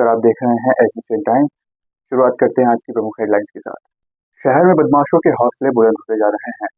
नमस्कार, आप देख रहे हैं एसबीसी टाइम्स। शुरुआत करते हैं आज की प्रमुख हेडलाइंस के साथ। शहर में बदमाशों के हौसले बुलंद होते जा रहे हैं।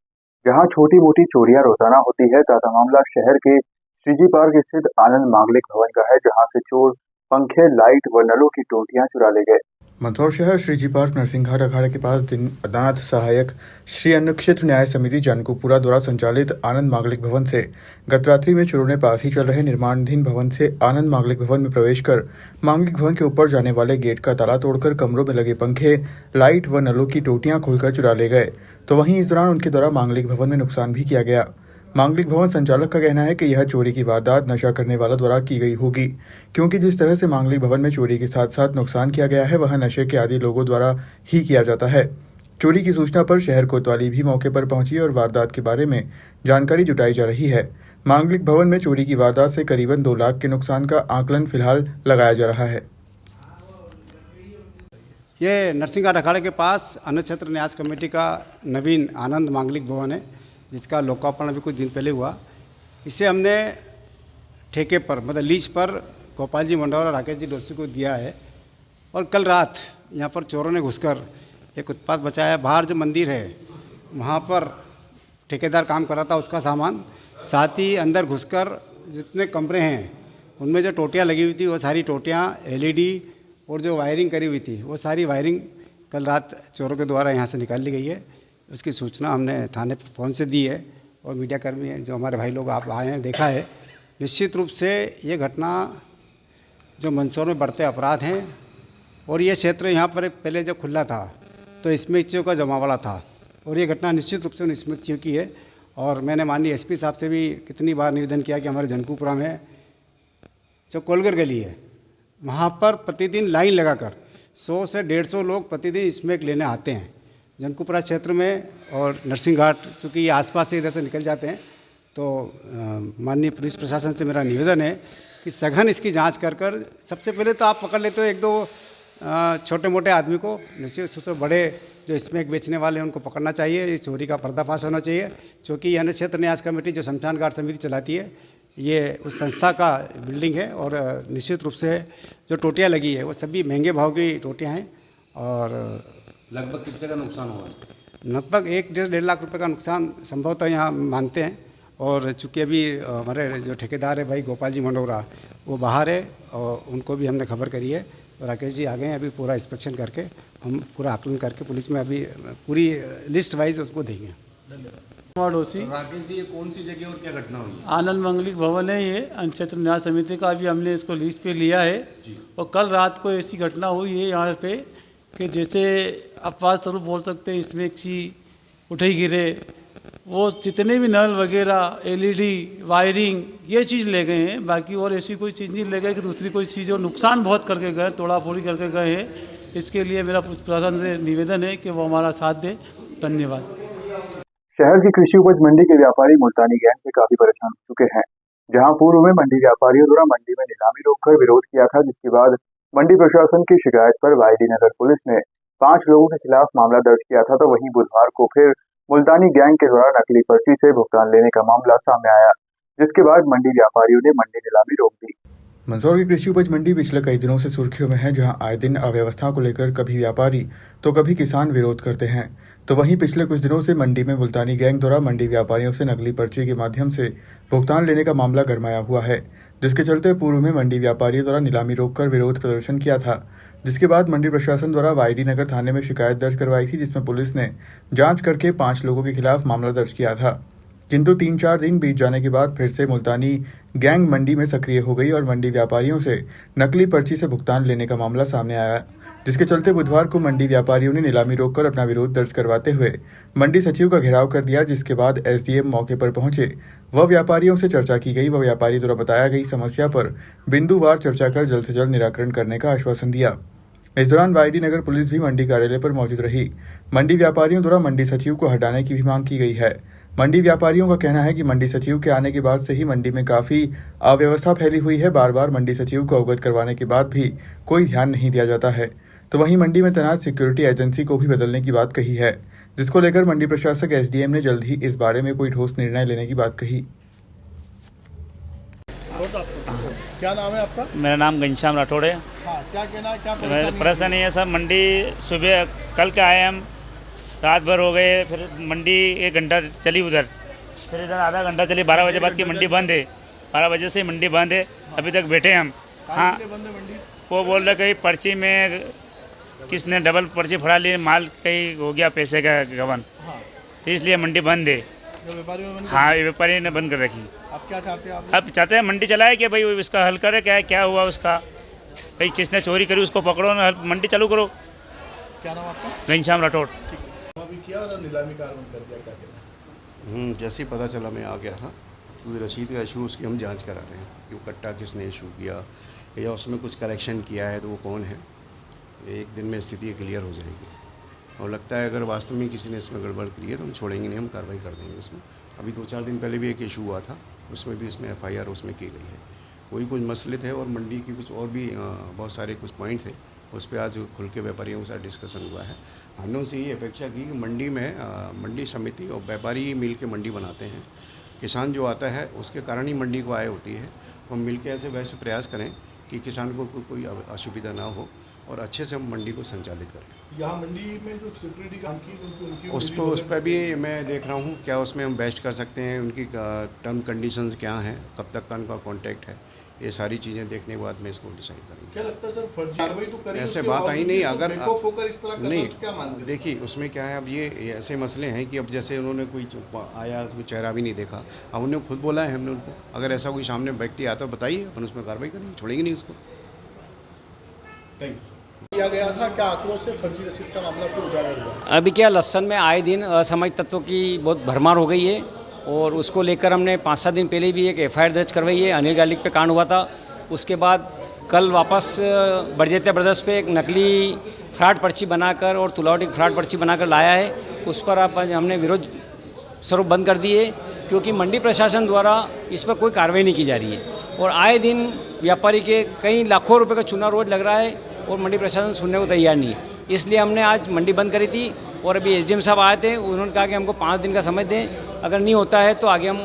जहां छोटी मोटी चोरियां रोजाना होती है, ताजा मामला शहर के श्रीजी पार्क स्थित आनंद मांगलिक भवन का है, जहां से चोर पंखे, लाइट व नलों की टोटियां चुरा ले गए। मंदसौर शहर श्रीजी पार्क नरसिंघाट अखाड़े के पास दिन अदालत सहायक श्री अन्न क्षेत्र न्याय समिति जानकोपुरा द्वारा संचालित आनंद मांगलिक भवन से गत रात्रि में चोरों ने पास ही चल रहे निर्माणाधीन भवन से आनंद मांगलिक भवन में प्रवेश कर मांगलिक भवन के ऊपर जाने वाले गेट का ताला तोड़कर कमरों में लगे पंखे, लाइट व नलों की टोटियां खोलकर चुरा ले गए। तो वहीं इस दौरान उनके द्वारा मांगलिक भवन में नुकसान भी किया गया। मांगलिक भवन संचालक का कहना है कि यह चोरी की वारदात नशा करने वालों द्वारा की गई होगी, क्योंकि जिस तरह से मांगलिक भवन में चोरी के साथ साथ नुकसान किया गया है वह नशे के आदी लोगों द्वारा ही किया जाता है। चोरी की सूचना पर शहर कोतवाली भी मौके पर पहुंची और वारदात के बारे में जानकारी जुटाई जा रही है। मांगलिक भवन में चोरी की वारदात से करीबन 2 लाख के नुकसान का आकलन फिलहाल लगाया जा रहा है। ये नरसिंघाट अखाड़े के पास अन्न क्षेत्र न्यास कमेटी का नवीन आनंद मांगलिक भवन है, जिसका लोकार्पण अभी कुछ दिन पहले हुआ। इसे हमने ठेके पर मतलब लीज पर गोपाल जी मंडौर और राकेश जी डोसी को दिया है। और कल रात यहाँ पर चोरों ने घुसकर एक उत्पात बचाया। बाहर जो मंदिर है वहाँ पर ठेकेदार काम कर रहा था, उसका सामान, साथ ही अंदर घुसकर जितने कमरे हैं उनमें जो टोटियाँ लगी हुई थी वो सारी टोटियाँ, एलईडी और जो वायरिंग करी हुई थी वो सारी वायरिंग कल रात चोरों के द्वारा यहाँ से निकाल ली गई है। उसकी सूचना हमने थाने पर फ़ोन से दी है और मीडियाकर्मी हैं जो हमारे भाई लोग आप आए हैं, देखा है। निश्चित रूप से ये घटना जो मंदसौर में बढ़ते अपराध हैं, और ये क्षेत्र यहाँ पर पहले जब खुला था तो इसमें स्मृतियों का जमावड़ा था, और ये घटना निश्चित रूप से उन स्मृतियों की है। और मैंने माननीय एसपी साहब से भी कितनी बार निवेदन किया कि हमारे जनकपुरा में जो कोलगर गली है वहाँ पर प्रतिदिन लाइन लगाकर 100 से 150 लोग प्रतिदिन स्मैक लेने आते हैं जनकपुरा क्षेत्र में। और नरसिंघाट चूँकि ये आसपास से इधर से निकल जाते हैं, तो माननीय पुलिस प्रशासन से मेरा निवेदन है कि सघन इसकी जांच कर सबसे पहले तो आप पकड़ लेते हो 1-2 छोटे मोटे आदमी को, निश्चित रूप से बड़े जो स्मैक बेचने वाले हैं उनको पकड़ना चाहिए। इस चोरी का पर्दाफाश होना चाहिए, क्योंकि यह अन्न क्षेत्र न्यास कमेटी जो शमशान घाट समिति चलाती है ये उस संस्था का बिल्डिंग है। और निश्चित रूप से जो टोटियाँ लगी है वो सभी महंगे भाव की टोटियाँ हैं। और लगभग कितने का नुकसान हुआ? लगभग 1-1.5 लाख रुपए का नुकसान संभवतः यहाँ मानते हैं। और चूँकि अभी हमारे जो ठेकेदार है भाई गोपाल जी मंडौरा वो बाहर है और उनको भी हमने खबर करी है। तो राकेश जी आ गए हैं, अभी पूरा इंस्पेक्शन करके हम पूरा आकलन करके पुलिस में अभी पूरी लिस्ट वाइज उसको देंगे। राकेश जी, ये कौन सी जगह और क्या घटना हुई? आनंद मांगलिक भवन है ये अन्न क्षेत्र न्याय समिति का। अभी हमने इसको लिस्ट पे लिया है और कल रात को ऐसी घटना हुई है यहाँ पे कि जैसे अपवाद स्वरूप बोल सकते हैं, इसमें एक चीज उठे गिरे, वो जितने भी नल वगैरह, एलईडी, वायरिंग, ये चीज़ ले गए हैं। बाकी और ऐसी कोई चीज़ नहीं ले गए कि दूसरी कोई चीज़, और नुकसान बहुत करके गए, तोड़ा फोड़ी करके गए हैं। इसके लिए मेरा प्रशासन से निवेदन है कि वो हमारा साथ दे। धन्यवाद। शहर की कृषि उपज मंडी के व्यापारी मुल्तानी गैंग से काफी परेशान हो चुके हैं, जहां पूर्व में मंडी व्यापारियों द्वारा मंडी में नीलामी रोककर विरोध किया था, जिसके बाद मंडी प्रशासन की शिकायत पर वाईडी नगर पुलिस ने 5 लोगों के खिलाफ मामला दर्ज किया था। तो वहीं बुधवार को फिर मुल्तानी गैंग के द्वारा नकली पर्ची से भुगतान लेने का मामला सामने आया, जिसके बाद मंडी व्यापारियों ने मंडी नीलामी रोक दी। मंदसौर की कृषि उपज मंडी पिछले कई दिनों से सुर्खियों में है, जहां आए दिन अव्यवस्था को लेकर कभी व्यापारी तो कभी किसान विरोध करते हैं। तो वहीं पिछले कुछ दिनों से मंडी में मुल्तानी गैंग द्वारा मंडी व्यापारियों से नकली पर्ची के माध्यम से भुगतान लेने का मामला गरमाया हुआ है, जिसके चलते पूर्व में मंडी व्यापारियों द्वारा नीलामी रोककर विरोध प्रदर्शन किया था, जिसके बाद मंडी प्रशासन द्वारा वाईडी नगर थाने में शिकायत दर्ज करवाई थी, जिसमें पुलिस ने जाँच करके 5 लोगों के खिलाफ मामला दर्ज किया था। किंतु 3-4 दिन बीत जाने के बाद फिर से मुल्तानी गैंग मंडी में सक्रिय हो गई और मंडी व्यापारियों से नकली पर्ची से भुगतान लेने का मामला सामने आया, जिसके चलते बुधवार को मंडी व्यापारियों ने नीलामी रोककर अपना विरोध दर्ज करवाते हुए मंडी सचिव का घेराव कर दिया, जिसके बाद एसडीएम मौके पर पहुंचे। वह व्यापारियों से चर्चा की गई, वह व्यापारी द्वारा बताया गई समस्या पर बिंदुवार चर्चा कर जल्द से जल्द निराकरण करने का आश्वासन दिया। इस दौरान वाईडी नगर पुलिस भी मंडी कार्यालय पर मौजूद रही। मंडी व्यापारियों द्वारा मंडी सचिव को हटाने की भी मांग की गई है। मंडी व्यापारियों का कहना है कि मंडी सचिव के आने के बाद से ही मंडी में काफ़ी अव्यवस्था फैली हुई है। बार बार मंडी सचिव को अवगत करवाने के बाद भी कोई ध्यान नहीं दिया जाता है। तो वहीं मंडी में तैनात सिक्योरिटी एजेंसी को भी बदलने की बात कही है, जिसको लेकर मंडी प्रशासक एसडीएम ने जल्द ही इस बारे में कोई ठोस निर्णय लेने की बात कही। क्या नाम है आपका? मेरा नाम घनश्याम राठौड़ है। हाँ, क्या कहना है, क्या परेशानी परेशानी है सब। मंडी सुबह कल के आए हम, रात भर हो गए, फिर मंडी 1 घंटा चली उधर, फिर इधर आधा घंटा चली, 12 बजे बाद की मंडी बंद है, 12 बजे से मंडी बंद है, अभी तक बैठे हम। हाँ, बंद है मंडी? वो बोल रहे कहीं पर्ची में किसने डबल पर्ची फड़ा ली, माल कहीं हो गया पैसे का गबन, हाँ, तो इसलिए मंडी बंद है। जो व्यापारी में बंद है? हाँ, व्यापारी ने बंद कर रखी। अब क्या चाहते हैं आप? अब चाहते हैं मंडी चलाए कि भाई इसका हल करे, क्या हुआ उसका, भाई किसने चोरी करी उसको पकड़ो ना, मंडी चालू करो। क्या नाम आपका? घनश्याम राठौड़। अभी किया और नीलामी कार्रवाई कर दिया, क्या कहना है? जैसे ही पता चला मैं आ गया था, तो रसीद का इशू उसकी हम जांच करा रहे हैं कि वो कट्टा किसने इशू किया या उसमें कुछ करेक्शन किया है तो वो कौन है। एक दिन में स्थिति क्लियर हो जाएगी और लगता है अगर वास्तव में किसी ने इसमें गड़बड़ की है तो हम छोड़ेंगे नहीं, हम कार्रवाई कर देंगे इसमें। अभी 2-4 दिन पहले भी एक इशू हुआ था, उसमें भी इसमें FIR उसमें की गई है। वही कुछ मसले थे और मंडी की कुछ और भी बहुत सारे कुछ पॉइंट थे, उस पर आज खुल के व्यापारियों के साथ डिस्कशन हुआ है। हमने उनसे ये अपेक्षा की कि मंडी में मंडी समिति और व्यापारी मिल के मंडी बनाते हैं, किसान जो आता है उसके कारण ही मंडी को आय होती है, तो हम मिल के ऐसे वैसे प्रयास करें कि किसान को कोई असुविधा ना हो और अच्छे से हम मंडी को संचालित करें। यहाँ मंडी में जो सिक्योरिटी काम की उनकी उस पर भी मैं देख रहा हूँ क्या उसमें हम बेस्ट कर सकते हैं, उनकी टर्म कंडीशंस क्या हैं, कब तक का उनका कॉन्टैक्ट है, ये सारी चीज़ें देखने के बाद मैं इसको डिसाइड करूँगा। क्या लगता है सर, फर्जी कार्रवाई तो करेंगे, ऐसे बात आई नहीं, अगर होकर इस तरह नहीं, क्या मानते हैं? देखिए उसमें क्या है, अब ये ऐसे मसले हैं कि अब जैसे उन्होंने कोई आया तो चेहरा भी नहीं देखा, अब उन्होंने खुद बोला है हमने उनको, अगर ऐसा कोई सामने व्यक्ति आता है बताइए, अपन उसमें कार्रवाई करेंगे, छोड़ेंगे नहीं उसको। Thank you. किया गया था, क्या आक्रोश से फर्जी रसीद का मामला फिर उजागर हुआ? अभी क्या लहसन में आए दिन असामाजिक तत्वों की बहुत भरमार हो गई है और उसको लेकर हमने 5-7 दिन पहले भी एक FIR दर्ज करवाई है। अनिल गार्लिक पे कांड हुआ था, उसके बाद कल वापस बरजेतिया ब्रदर्स पे एक नकली फ्रॉड पर्ची बनाकर और तुलावटी फ्रॉड पर्ची बनाकर लाया है, उस पर आप हमने विरोध स्वरूप बंद कर दिए क्योंकि मंडी प्रशासन द्वारा इस पर कोई कार्रवाई नहीं की जा रही है और आए दिन व्यापारी के कई लाखों रुपए का चूना रोज लग रहा है और मंडी प्रशासन सुनने को तैयार नहीं है। इसलिए हमने आज मंडी बंद करी थी और अभी SDM साहब आए थे, उन्होंने कहा कि हमको 5 दिन का समय दें, अगर नहीं होता है तो आगे हम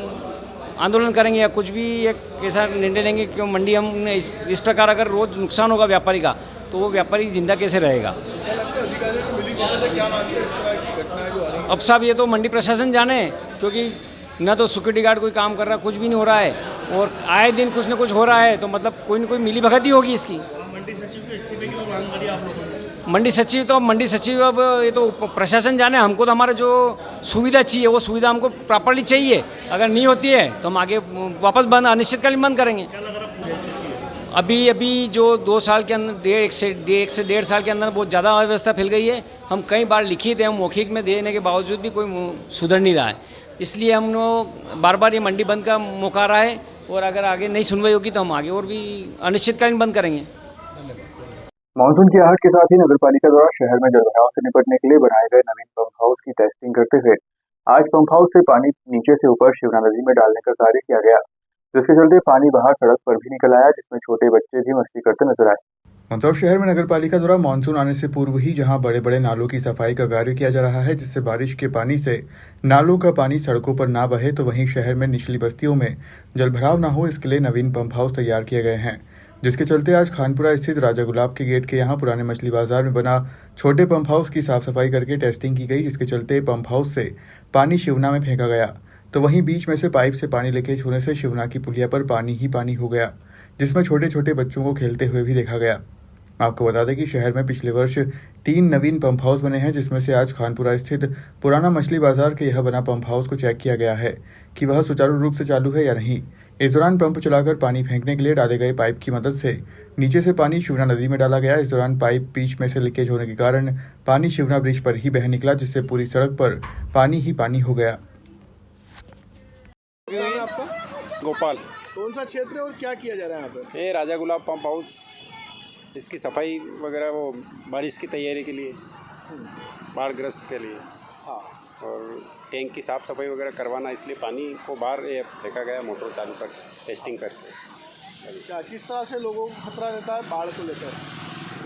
आंदोलन करेंगे या कुछ भी एक ऐसा निर्णय लेंगे कि मंडी हम इस प्रकार अगर रोज़ नुकसान होगा व्यापारी का तो वो व्यापारी जिंदा कैसे रहेगा। क्या लगता है अधिकारियों को मिली भगत है, क्या मानते हैं इस तरह की घटनाएं जो आ रही हैं? अब साहब ये तो मंडी प्रशासन जाने, क्योंकि न तो सिक्योरिटी गार्ड कोई काम कर रहा, कुछ भी नहीं हो रहा है और आए दिन कुछ न कुछ हो रहा है, तो मतलब कोई न कोई मिली भगत ही होगी इसकी। मंडी सचिव के इस्तीफे की मांग करी आप लोगों ने? मंडी सचिव अब ये तो प्रशासन जाने, हमको तो हमारा जो सुविधा चाहिए वो सुविधा हमको प्रॉपर्ली चाहिए, अगर नहीं होती है तो हम आगे वापस बंद अनिश्चितकालीन बंद करेंगे। अभी जो 2 साल के अंदर 1 से 1.5 साल के अंदर बहुत ज़्यादा अव्यवस्था फैल गई है। हम कई बार लिखित एवं मौखिक में देने के बावजूद भी कोई सुधर नहीं रहा है, इसलिए हम लोग बार ये मंडी बंद का मौका आ रहा है और अगर आगे नहीं सुनवाई होगी तो हम आगे और भी अनिश्चितकालीन बंद करेंगे। मानसून की आहट के साथ ही नगरपालिका द्वारा शहर में जलभराव से निपटने के लिए बनाए गए नवीन पंप हाउस की टेस्टिंग करते हुए आज पंप हाउस से पानी नीचे से ऊपर शिवना नदी में डालने का कार्य किया गया, जिसके चलते पानी बाहर सड़क पर भी निकल आया, जिसमें छोटे बच्चे भी मस्ती करते नजर आए। मंदसौर शहर में नगरपालिका द्वारा मानसून आने से पूर्व ही जहां बड़े बड़े नालों की सफाई का कार्य किया जा रहा है, जिससे बारिश के पानी से नालों का पानी सड़कों पर ना बहे, तो वहीं शहर में निचली बस्तियों में जलभराव ना हो, इसके लिए नवीन पंप हाउस तैयार किए गए हैं, जिसके चलते आज खानपुरा स्थित राजा गुलाब के गेट के यहां पुराने मछली बाजार में बना छोटे पंप हाउस की साफ सफाई करके टेस्टिंग की गई, जिसके चलते पंप हाउस से पानी शिवना में फेंका गया, तो वहीं बीच में से पाइप से पानी लीकेज होने से शिवना की पुलिया पर पानी ही पानी हो गया, जिसमें छोटे छोटे बच्चों को खेलते हुए भी देखा गया। आपको बता दें कि शहर में पिछले वर्ष 3 नवीन पंप हाउस बने हैं, जिसमें से आज खानपुरा स्थित पुराना मछली बाजार के यह बना पंप हाउस को चेक किया गया है कि वह सुचारू रूप से चालू है या नहीं। इस दौरान पंप चलाकर पानी फेंकने के लिए डाले गए पाइप की मदद से नीचे से पानी शिवना नदी में डाला गया। इस दौरान पाइप बीच में से लीकेज होने के कारण पानी शिवना ब्रिज पर ही बह निकला, जिससे पूरी सड़क पर पानी ही पानी हो गया। आपका गोपाल, कौन सा क्षेत्र है और क्या किया जा रहा है यहाँ पे? ये राजा गुलाब पंप हाउस, इसकी सफाई वगैरह वो बारिश की तैयारी के लिए, बाढ़ग्रस्त के लिए, हाँ, और टैंक की साफ़ सफाई वगैरह करवाना, इसलिए पानी को बाहर फेंका गया मोटर चालू कर टेस्टिंग करके। क्या किस तरह से लोगों को खतरा रहता है बाढ़ को लेकर?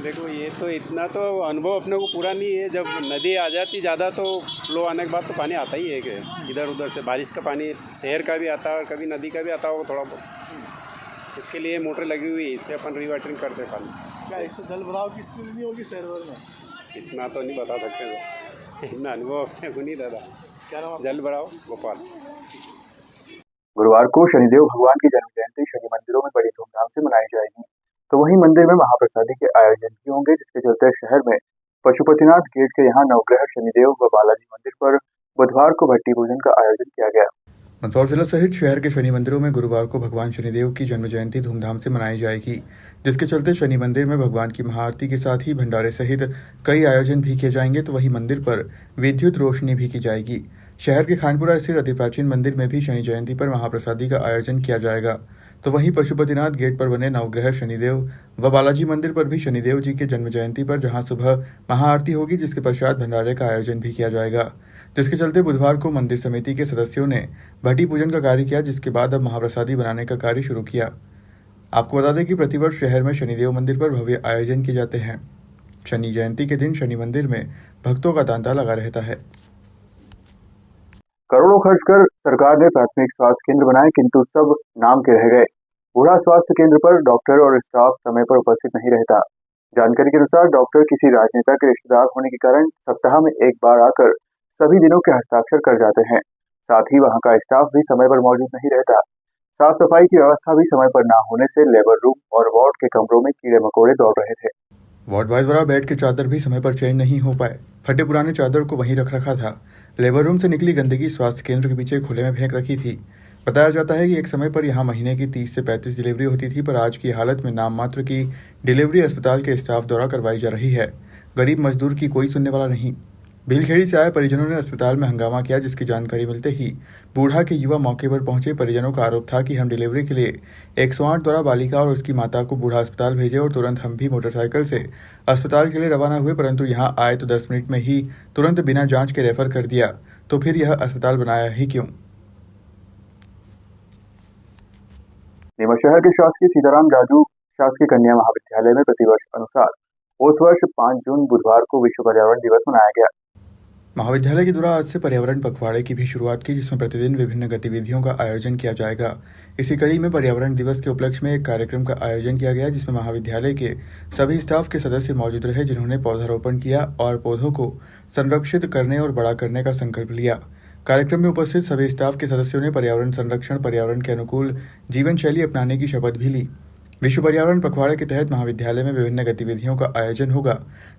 देखो ये तो इतना तो अनुभव अपने को पूरा नहीं है, जब नदी आ जाती ज़्यादा तो फ्लो आने के बाद तो पानी आता ही है कि इधर उधर से बारिश का पानी शहर का भी आता है और कभी नदी का भी आता होगा थोड़ा बहुत, इसके लिए मोटर लगी हुई है, इससे अपन रिवाटरिंग करते पानी। क्या इससे जल भराव की स्थिति नहीं होगी शहर भर में? इतना तो नहीं बता सकते सर, इतना अनुभव अपने को नहीं दादा। क्या नाम आपका? जल भराव गोपाल। गुरुवार को शनिदेव भगवान की जन्म जयंती शनि मंदिरों में बड़ी धूमधाम से मनाई जाएगी, तो वहीं मंदिर में महाप्रसादी के आयोजन भी होंगे, जिसके चलते शहर में पशुपतिनाथ गेट के यहाँ नवग्रह शनिदेव व बालाजी मंदिर पर बुधवार को भट्टी पूजन का आयोजन किया गया। मंदसौर जिला सहित शहर के शनि मंदिरों में गुरुवार को भगवान शनिदेव की जन्म जयंती धूमधाम से मनाई जाएगी, जिसके चलते शनि मंदिर में भगवान की महाआरती के साथ ही भंडारे सहित कई आयोजन भी किए जाएंगे, तो वहीं मंदिर पर विद्युत रोशनी भी की जाएगी। शहर के खानपुरा स्थित अति प्राचीन मंदिर में भी शनि जयंती पर महाप्रसादी का आयोजन किया जाएगा, तो वहीं पशुपतिनाथ गेट पर बने नवग्रह शनिदेव व बालाजी मंदिर पर भी शनिदेव जी के जन्म जयंती पर जहां सुबह महाआरती होगी, जिसके पश्चात भंडारे का आयोजन भी किया जाएगा, जिसके चलते बुधवार को मंदिर समिति के सदस्यों ने भट्टी पूजन का कार्य किया, जिसके बाद अब महाप्रसादी बनाने का कार्य शुरू किया। आपको बता दें कि प्रतिवर्ष शहर में शनिदेव मंदिर पर भव्य आयोजन किए जाते हैं। शनि जयंती के दिन शनि मंदिर में भक्तों का तांता लगा रहता है। करोड़ों खर्च कर सरकार ने प्राथमिक स्वास्थ्य केंद्र बनाए, किंतु सब नाम के रह गए। बूढ़ा स्वास्थ्य केंद्र पर डॉक्टर और स्टाफ समय पर उपस्थित नहीं रहता। जानकारी के अनुसार डॉक्टर किसी राजनेता के रिश्तेदार होने के कारण सप्ताह में एक बार आकर सभी दिनों के हस्ताक्षर कर जाते हैं। साथ ही वहां का स्टाफ भी समय पर मौजूद नहीं रहता। साफ सफाई की व्यवस्था भी समय पर न होने से लेबर रूम और वार्ड के कमरों में कीड़े मकोड़े दौड़ रहे थे। वार्ड बॉय द्वारा बेड के चादर भी समय पर चेंज नहीं हो पाए। फटे पुराने चादर को वहीं रख रखा था। लेबर रूम से निकली गंदगी स्वास्थ्य केंद्र के पीछे खुले में फेंक रखी थी। बताया जाता है कि एक समय पर यहां महीने की 30 से 35 डिलीवरी होती थी, पर आज की हालत में नाम मात्र की डिलीवरी अस्पताल के स्टाफ द्वारा करवाई जा रही है। गरीब मजदूर की कोई सुनने वाला नहीं। भीलखेड़ी से आए परिजनों ने अस्पताल में हंगामा किया, जिसकी जानकारी मिलते ही बूढ़ा के युवा मौके पर पहुंचे। परिजनों का आरोप था कि हम डिलीवरी के लिए 108 द्वारा बालिका और उसकी माता को बूढ़ा अस्पताल भेजे और तुरंत हम भी मोटरसाइकिल से अस्पताल के लिए रवाना हुए, परंतु यहां आए तो 10 मिनट में ही तुरंत बिना जांच के रेफर कर दिया, तो फिर यह अस्पताल बनाया ही क्यों। नीमच शहर के शासकीय सीताराम जाजू शासकीय कन्या महाविद्यालय में प्रतिवर्ष अनुसार उस वर्ष 5 जून बुधवार को विश्व पर्यावरण दिवस मनाया गया। महाविद्यालय के द्वारा आज से पर्यावरण पखवाड़े की भी शुरुआत की, जिसमें प्रतिदिन विभिन्न गतिविधियों का आयोजन किया जाएगा। इसी कड़ी में पर्यावरण दिवस के उपलक्ष्य में एक कार्यक्रम का आयोजन किया गया, जिसमें महाविद्यालय के सभी स्टाफ के सदस्य मौजूद रहे, जिन्होंने पौधारोपण किया और पौधों को संरक्षित करने और बड़ा करने का संकल्प लिया। कार्यक्रम में उपस्थित सभी स्टाफ के सदस्यों ने पर्यावरण संरक्षण, पर्यावरण के अनुकूल जीवन शैली अपनाने की शपथ भी ली। विश्व पर्यावरण पखवाड़े के तहत महाविद्यालय में विभिन्न गतिविधियों का आयोजन होगा,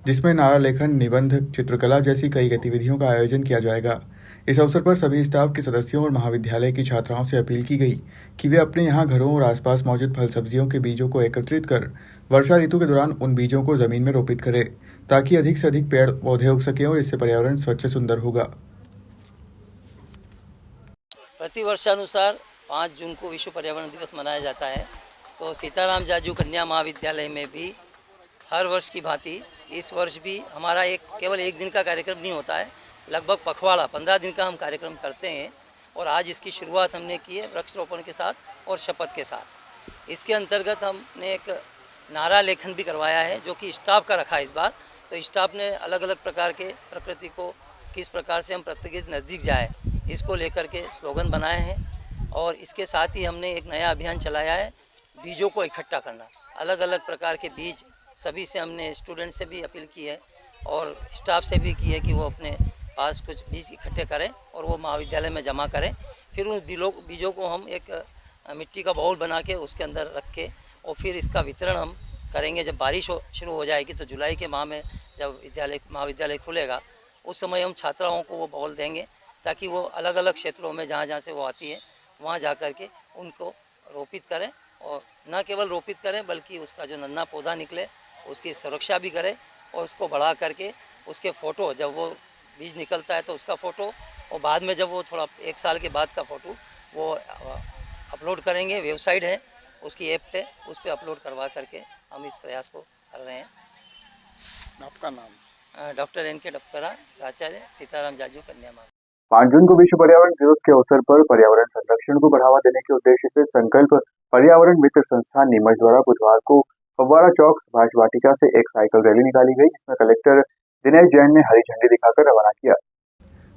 जिसमें नारा लेखन, निबंध, चित्रकला जैसी कई गतिविधियों का आयोजन किया जाएगा। इस अवसर पर सभी स्टाफ के सदस्यों और महाविद्यालय की छात्राओं से अपील की गई कि वे अपने यहाँ घरों और आसपास मौजूद फल सब्जियों के बीजों को एकत्रित कर वर्षा ऋतु के दौरान उन बीजों को जमीन में रोपित करें, ताकि अधिक से अधिक पेड़ पौधे उग सकें और इससे पर्यावरण स्वच्छ सुंदर होगा। प्रतिवर्षानुसार 5 जून को विश्व पर्यावरण दिवस मनाया जाता है, तो सीताराम जाजू कन्या महाविद्यालय में भी हर वर्ष की भांति इस वर्ष भी हमारा केवल एक दिन का कार्यक्रम नहीं होता है, लगभग पखवाड़ा 15 दिन का हम कार्यक्रम करते हैं। और आज इसकी शुरुआत हमने की है वृक्षारोपण के साथ और शपथ के साथ। इसके अंतर्गत हमने एक नारा लेखन भी करवाया है, जो कि स्टाफ का रखा है इस बार। तो स्टाफ ने अलग अलग प्रकार के प्रकृति को किस प्रकार से हम प्रकृति के नज़दीक जाए, इसको लेकर के स्लोगन बनाए हैं। और इसके साथ ही हमने एक नया अभियान चलाया है, बीजों को इकट्ठा करना। अलग अलग प्रकार के बीज सभी से हमने स्टूडेंट से भी अपील की है और स्टाफ से भी की है कि वो अपने पास कुछ बीज इकट्ठे करें और वो महाविद्यालय में जमा करें। फिर उन बीजों को हम एक मिट्टी का बाउल बना के उसके अंदर रख के और फिर इसका वितरण हम करेंगे। जब बारिश शुरू हो जाएगी तो जुलाई के माह में जब महाविद्यालय खुलेगा, उस समय हम छात्राओं को वो बाउल देंगे, ताकि वो अलग अलग क्षेत्रों में जहाँ से वो आती है वहाँ जा कर के उनको रोपित करें। और न केवल रोपित करें बल्कि उसका जो नन्हा पौधा निकले उसकी सुरक्षा भी करें और उसको बढ़ा करके उसके फ़ोटो, जब वो बीज निकलता है तो उसका फ़ोटो, और बाद में जब वो थोड़ा 1 साल के बाद का फ़ोटो वो अपलोड करेंगे। वेबसाइट है उसकी ऐप पे, उस पर अपलोड करवा करके हम इस प्रयास को कर रहे हैं। आपका नाम? डॉक्टर NK डपकरा, प्राचार्य सीताराम जाजू कन्या महाविद्यालय। 5 जून को विश्व पर्यावरण दिवस के अवसर पर पर्यावरण संरक्षण को बढ़ावा देने के उद्देश्य से संकल्प पर्यावरण मित्र संस्थान नीमच द्वारा बुधवार को फव्वारा चौक सुभाष वाटिका से एक साइकिल रैली निकाली गई, जिसमें कलेक्टर दिनेश जैन ने हरी झंडी दिखाकर रवाना किया।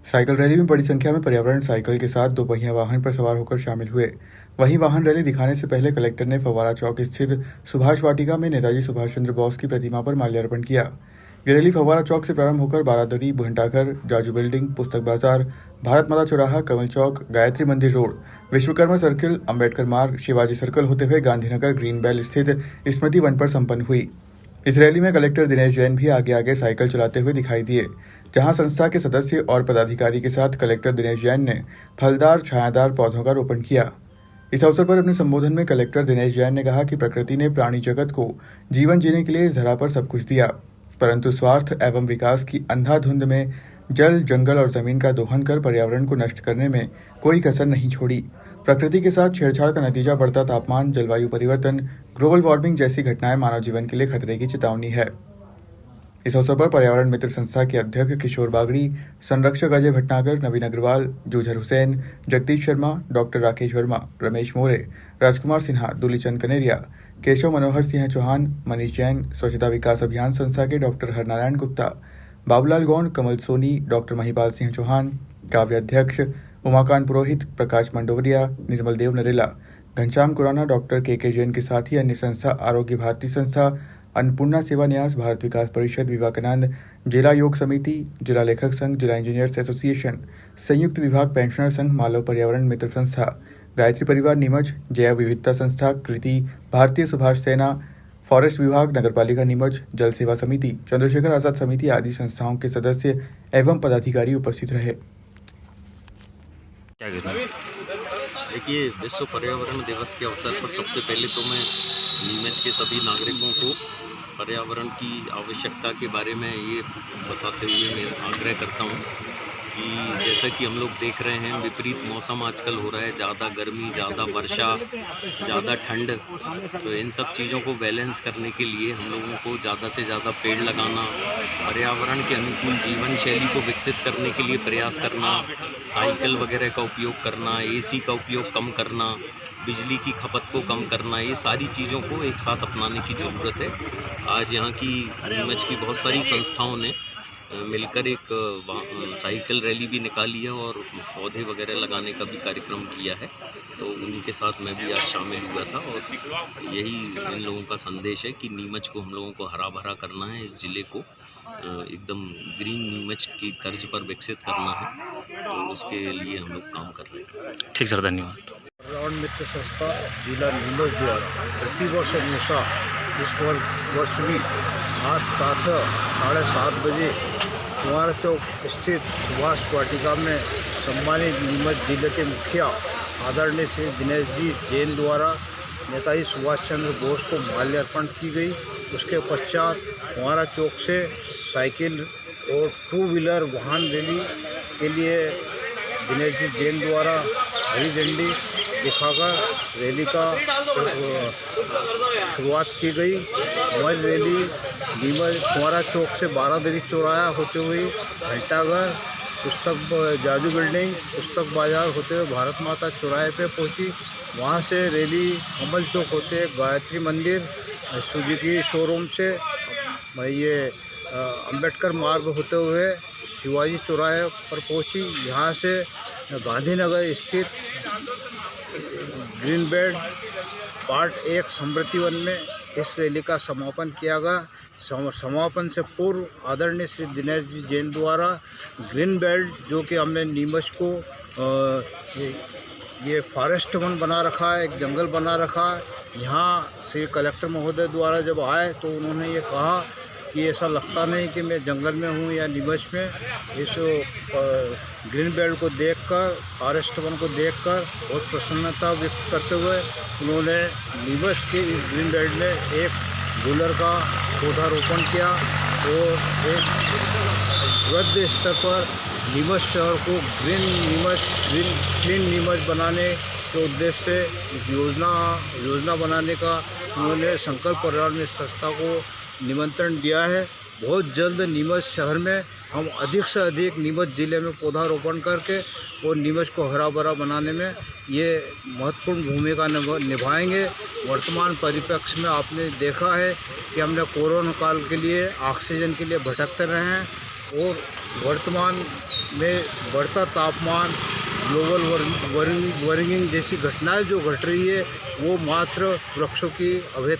साइकिल रैली में बड़ी संख्या में पर्यावरण साइकिल के साथ दोपहिया वाहन पर सवार होकर शामिल हुए। वहीं वाहन रैली दिखाने से पहले कलेक्टर ने फव्वारा चौक स्थित सुभाष वाटिका में नेताजी सुभाष चंद्र बोस की प्रतिमा पर माल्यार्पण किया। ये रैली फव्वारा चौक से प्रारंभ होकर बारादरी, घंटाघर, जाजू बिल्डिंग, पुस्तक बाजार, भारत माता चौराहा, कमल चौक, गायत्री मंदिर रोड, विश्वकर्मा सर्किल, अंबेडकर मार्ग, शिवाजी सर्कल होते हुए गांधीनगर ग्रीन बेल स्थित स्मृति वन पर संपन्न हुई। इस रैली में कलेक्टर दिनेश जैन भी आगे आगे साइकिल चलाते हुए दिखाई दिए, जहां संस्था के सदस्य और पदाधिकारी के साथ कलेक्टर दिनेश जैन ने फलदार छायादार पौधों का रोपण किया। इस अवसर पर अपने संबोधन में कलेक्टर दिनेश जैन ने कहा कि प्रकृति ने प्राणी जगत को जीवन जीने के लिए इस धरा पर सब कुछ दिया, परंतु स्वार्थ एवं विकास की अंधाधुंध में जल, जंगल और जमीन का दोहन कर पर्यावरण को नष्ट करने में कोई कसर नहीं छोड़ी। प्रकृति के साथ छेड़छाड़ का नतीजा बढ़ता तापमान, जलवायु परिवर्तन, ग्लोबल वार्मिंग जैसी घटनाएं मानव जीवन के लिए खतरे की चेतावनी है। इस अवसर पर पर्यावरण मित्र संस्था के अध्यक्ष किशोर बागड़ी, संरक्षक अजय भटनागर, नवीन अग्रवाल, जूझर हुसैन, जगदीश शर्मा, डॉक्टर राकेश वर्मा, रमेश मोरे, राजकुमार सिन्हा, दुलीचंद कनेरिया, केशव मनोहर सिंह चौहान, मनीष जैन, स्वच्छता विकास अभियान संस्था के डॉक्टर हरनारायण गुप्ता, बाबूलाल गौंड, कमल सोनी, डॉक्टर महिपाल सिंह चौहान, काव्य अध्यक्ष उमाकांत पुरोहित, प्रकाश मंडोवरिया, निर्मल देव नरेला, घनश्याम खुराना, डॉक्टर के जैन के साथ ही अन्य संस्था आरोग्य भारती संस्था, अन्नपूर्णा सेवा न्यास, भारत विकास परिषद, विवेकानंद, जिला योग समिति, जिला लेखक संघ, जिला इंजीनियर्स एसोसिएशन, संयुक्त विभाग पेंशनर संघ, मालव पर्यावरण मित्र संस्था, गायत्री परिवार नीमच, जैव विविधता संस्था, कृति, भारतीय सुभाष सेना, फॉरेस्ट विभाग, नगरपालिका नीमच, जल सेवा समिति, चंद्रशेखर आजाद समिति आदि संस्थाओं के सदस्य एवं पदाधिकारी उपस्थित रहे। क्या कहते हैं? देखिए, विश्व पर्यावरण दिवस के अवसर पर सबसे पहले तो मैं नीमच के सभी नागरिकों को पर्यावरण की आवश्यकता के बारे में ये बताते हुए मैं आग्रह करता हूँ कि जैसा कि हम लोग देख रहे हैं, विपरीत मौसम आजकल हो रहा है, ज़्यादा गर्मी, ज़्यादा वर्षा, ज़्यादा ठंड। तो इन सब चीज़ों को बैलेंस करने के लिए हम लोगों को ज़्यादा से ज़्यादा पेड़ लगाना, पर्यावरण के अनुकूल जीवन शैली को विकसित करने के लिए प्रयास करना, साइकिल वगैरह का उपयोग करना, एसी का उपयोग कम करना, बिजली की खपत को कम करना, ये सारी चीज़ों को एक साथ अपनाने की ज़रूरत है। आज यहाँ की नीमच की बहुत सारी संस्थाओं ने मिलकर एक साइकिल रैली भी निकाली है और पौधे वगैरह लगाने का भी कार्यक्रम किया है। तो उन्हीं के साथ मैं भी आज शामिल हुआ था और यही इन लोगों का संदेश है कि नीमच को हम लोगों को हरा भरा करना है, इस ज़िले को एकदम ग्रीन नीमच की तर्ज पर विकसित करना है। तो उसके लिए हम लोग काम कर रहे हैं। ठीक सर, धन्यवाद। पर्यावरण मित्र संस्था जिला नीमच द्वारा प्रतिवर्ष अनुसार इस वर्ष भी आज प्रातः 7:30 बजे कुंवारा चौक स्थित सुभाष वाटिका में सम्मानित नीमच जिले के मुखिया आदरणीय श्री दिनेश जी जैन द्वारा नेताजी सुभाष चंद्र बोस को माल्यार्पण की गई। उसके पश्चात कुंवारा चौक से साइकिल और 2 व्हीलर वाहन रैली के लिए दिनेश जी जैन द्वारा हरी झंडी दिखाकर रैली का शुरुआत की गई। वह रैली नीमच कुंवारा चौक से बारादरी चौराहा होते हुए घंटाघर, जाजू बिल्डिंग, पुस्तक बाजार होते हुए भारत माता चौराहे पे पहुंची। वहां से रैली कमल चौक होते गायत्री मंदिर, सुजुकी शोरूम से ये अंबेडकर मार्ग होते हुए शिवाजी चौराहे पर पहुंची। यहाँ से गांधीनगर स्थित ग्रीन बेल्ट पार्ट 1 स्मृति वन में इस रैली का समापन किया गया। समापन से पूर्व आदरणीय श्री दिनेश जी जैन द्वारा ग्रीन बेल्ट, जो कि हमने नीमच को ये फॉरेस्ट वन बना रखा है, एक जंगल बना रखा है। यहाँ श्री कलेक्टर महोदय द्वारा जब आए तो उन्होंने ये कहा कि ऐसा लगता नहीं कि मैं जंगल में हूँ या नीमच में। इस ग्रीन बेल्ट को देखकर, फॉरेस्ट वन को देखकर बहुत प्रसन्नता व्यक्त करते हुए उन्होंने नीमच के इस ग्रीन बेल्ट में एक गुलर का पौधारोपण किया और एक वृद्ध स्तर पर नीमच शहर को क्लीन नीमच बनाने के उद्देश्य से योजना बनाने का उन्होंने संकल्प पर्यावरण संस्था को निमंत्रण दिया है। बहुत जल्द नीमच शहर में हम अधिक से अधिक नीमच ज़िले में पौधारोपण करके और नीमच को हरा भरा बनाने में ये महत्वपूर्ण भूमिका निभाएंगे। वर्तमान परिप्रेक्ष्य में आपने देखा है कि हमने कोरोना काल के लिए ऑक्सीजन के लिए भटकते रहे हैं और वर्तमान में बढ़ता तापमान, ग्लोबल वार्मिंग जैसी घटनाएं जो घट रही है वो मात्र वृक्षों की अवैध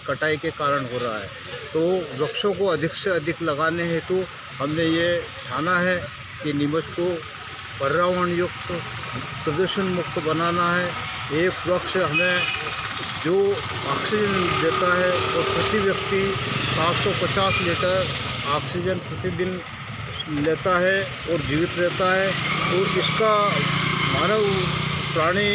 कटाई के कारण हो रहा है। तो वृक्षों को अधिक से अधिक लगाने हेतु हमने ये ठाना है कि नीमच को पर्यावरण युक्त, प्रदूषण मुक्त बनाना है। एक वृक्ष हमें जो ऑक्सीजन देता है और प्रति व्यक्ति 750 लीटर ऑक्सीजन प्रतिदिन लेता है और जीवित रहता है। तो इसका मानव प्राणी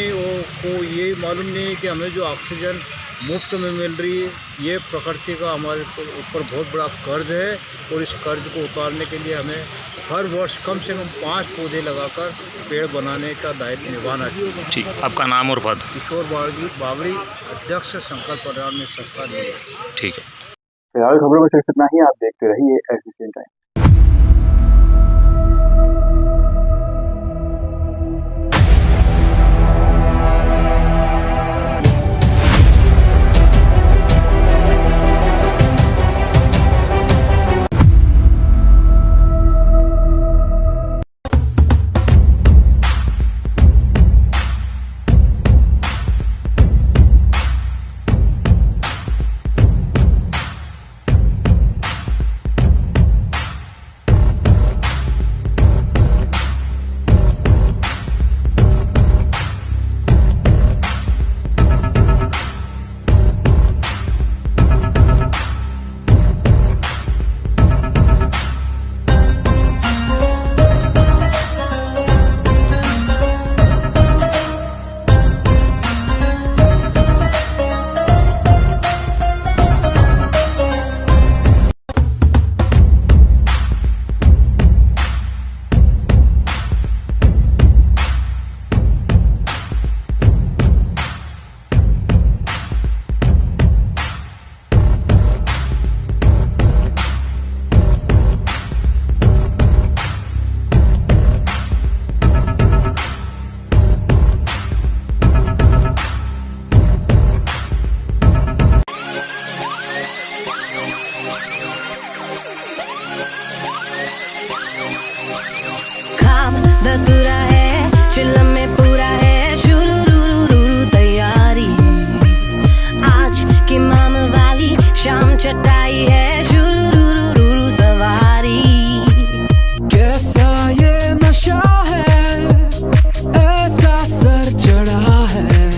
को ये मालूम नहीं है कि हमें जो ऑक्सीजन मुफ्त में मिल रही है, ये प्रकृति का हमारे ऊपर बहुत बड़ा कर्ज है और इस कर्ज को उतारने के लिए हमें हर वर्ष कम से कम 5 पौधे लगाकर पेड़ बनाने का दायित्व निभाना चाहिए। ठीक, आपका नाम और पद? किशोर बागड़ी, अध्यक्ष संकल्प पर्यावरण संस्था नीमच। ठीक है। फिलहाल खबरों में सिर्फ इतना ही। आप देखते रहिए एसबीसी टाइम। धतूरा है, चिलम में पूरा है, शुरू तैयारी। आज की माम वाली शाम चटाई है, शुरू सवारी। कैसा ये नशा है, ऐसा सर चढ़ा है,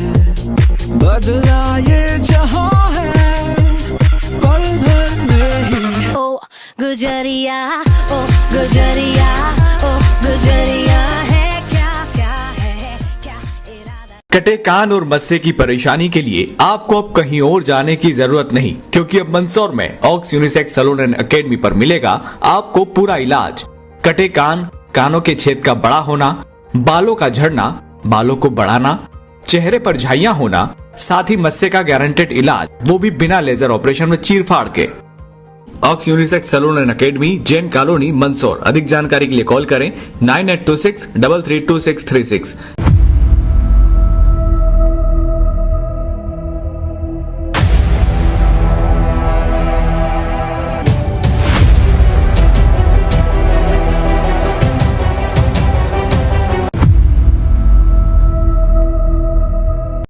बदला ये जहां है, पल भर में ही। ओ गुजरिया, ओ गुजरिया, ओ गुजरिया है, क्या है, क्या इरादा। कटे कान और मस्से की परेशानी के लिए आपको अब कहीं और जाने की जरूरत नहीं, क्योंकि अब मंदसौर में Ox unisex salon and academy पर मिलेगा आपको पूरा इलाज। कटे कान, कानों के छेद का बड़ा होना, बालों का झड़ना, बालों को बढ़ाना, चेहरे पर झाइयां होना, साथ ही मस्से का गारंटेड इलाज, वो भी बिना लेजर ऑपरेशन में चीर-फाड़ के। Ox unisex salon and academy, Jain colony, Mandsaur. अधिक जानकारी के लिए कॉल करें 9826 332636।